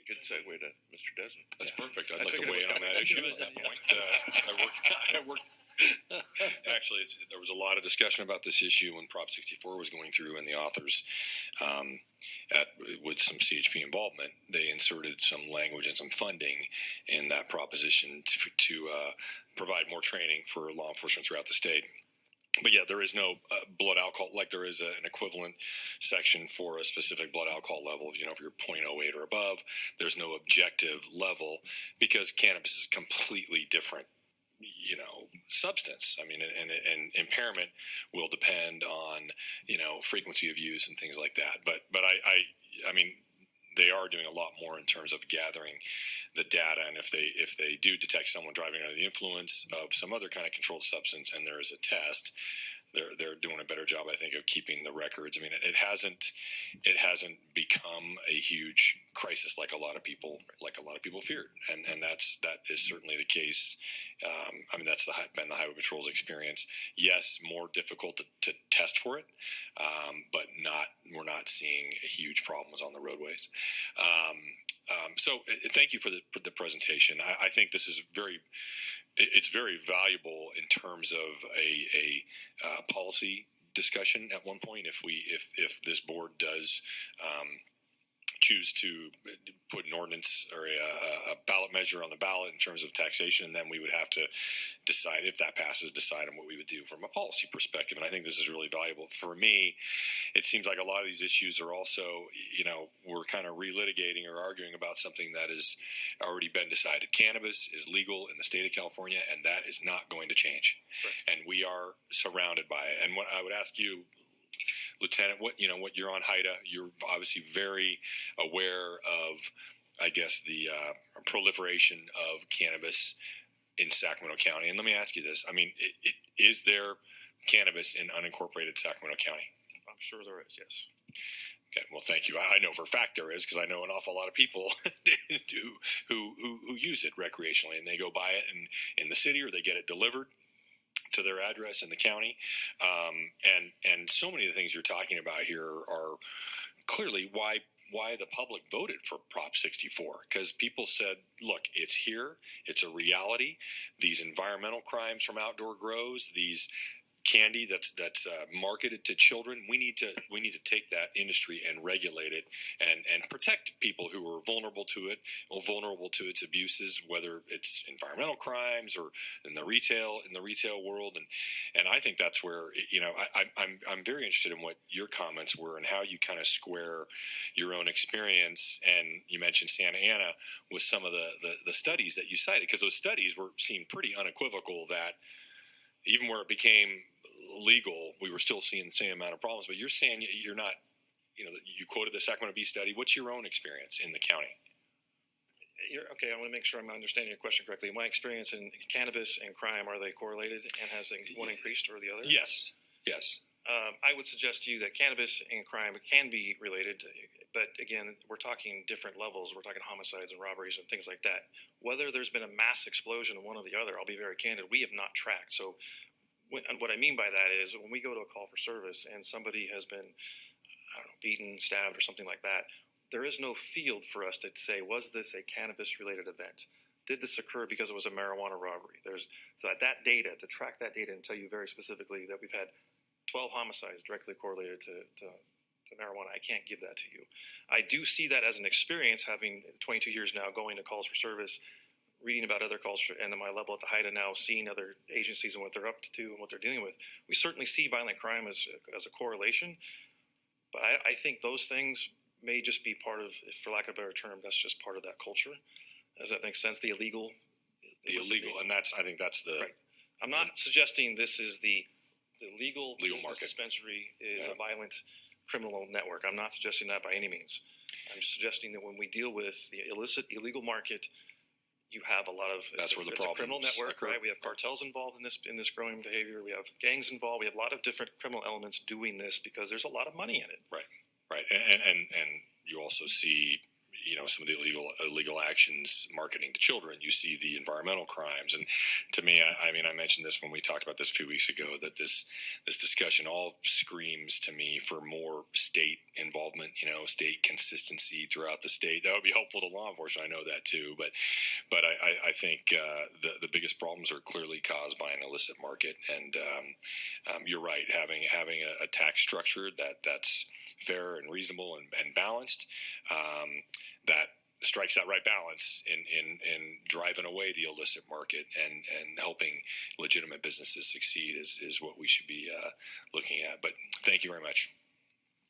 good segue to Mr. Desmond. That's perfect. I'd like to weigh in on that issue at that point. I worked. Actually, there was a lot of discussion about this issue when Prop 64 was going through, and the authors, with some CHP involvement, they inserted some language and some funding in that proposition to provide more training for law enforcement throughout the state. But yeah, there is no blood alcohol, like there is an equivalent section for a specific blood alcohol level. You know, if you're 0.08 or above, there's no objective level because cannabis is completely different, you know, substance. I mean, and impairment will depend on, you know, frequency of use and things like that. But I mean, they are doing a lot more in terms of gathering the data, and if they do detect someone driving under the influence of some other kind of controlled substance, and there is a test, they're doing a better job, I think, of keeping the records. I mean, it hasn't become a huge crisis like a lot of people feared, and that is certainly the case. I mean, that's been the Highway Patrol's experience. Yes, more difficult to test for it, but we're not seeing huge problems on the roadways. So thank you for the presentation. I think this is it's very valuable in terms of a policy discussion at one point. If this board does choose to put an ordinance or a ballot measure on the ballot in terms of taxation, then we would have to decide, if that passes, decide on what we would do from a policy perspective. And I think this is really valuable. For me, it seems like a lot of these issues are also, you know, we're kind of relitigating or arguing about something that has already been decided. Cannabis is legal in the state of California, and that is not going to change. Right. And we are surrounded by it. And what I would ask you, Lieutenant, what you're on HIDA, you're obviously very aware of, I guess, the proliferation of cannabis in Sacramento County. And let me ask you this. I mean, is there cannabis in unincorporated Sacramento County? I'm sure there is, yes. Okay, well, thank you. I know for a fact there is, because I know an awful lot of people who use it recreationally, and they go buy it in the city, or they get it delivered to their address in the county. And so many of the things you're talking about here are clearly why the public voted for Prop 64, because people said, look, it's here, it's a reality. These environmental crimes from outdoor grows, these candy that's marketed to children, we need to take that industry and regulate it and protect people who are vulnerable to it, or vulnerable to its abuses, whether it's environmental crimes or in the retail world. And I think that's where, you know, I'm very interested in what your comments were and how you kind of square your own experience. And you mentioned Santa Ana with some of the studies that you cited, because those studies seemed pretty unequivocal that even where it became legal, we were still seeing the same amount of problems. But you're saying you're not, you know, you quoted the Sacramento Bee study. What's your own experience in the county? Okay, I want to make sure I'm understanding your question correctly. My experience in cannabis and crime, are they correlated, and has one increased or the other? Yes. I would suggest to you that cannabis and crime can be related, but again, we're talking different levels. We're talking homicides and robberies and things like that. Whether there's been a mass explosion of one or the other, I'll be very candid, we have not tracked. So what I mean by that is, when we go to a call for service and somebody has been, I don't know, beaten, stabbed, or something like that, there is no field for us to say, was this a cannabis-related event? Did this occur because it was a marijuana robbery? So that data, to track that data and tell you very specifically that we've had 12 homicides directly correlated to marijuana, I can't give that to you. I do see that as an experience, having 22 years now going to calls for service, reading about other calls, and at my level at the HIDA now, seeing other agencies and what they're up to and what they're dealing with. We certainly see violent crime as a correlation, but I think those things may just be part of, for lack of a better term, that's just part of that culture. Does that make sense? The illegal, and I think that's the. Right. I'm not suggesting this is the legal market dispensary is a violent criminal network. I'm not suggesting that by any means. I'm just suggesting that when we deal with the illegal market, you have a lot of it's a criminal network, right? We have cartels involved in this growing behavior. We have gangs involved. We have a lot of different criminal elements doing this because there's a lot of money in it. Right. And you also see, some of the illegal actions marketing to children. You see the environmental crimes, and to me, I mentioned this when we talked about this a few weeks ago, that this discussion all screams to me for more state involvement, state consistency throughout the state. That would be helpful to law enforcement. I know that too, but I think the biggest problems are clearly caused by an illicit market, and you're right. Having a tax structure that's fair and reasonable and balanced, that strikes that right balance in driving away the illicit market and helping legitimate businesses succeed is what we should be looking at. But thank you very much.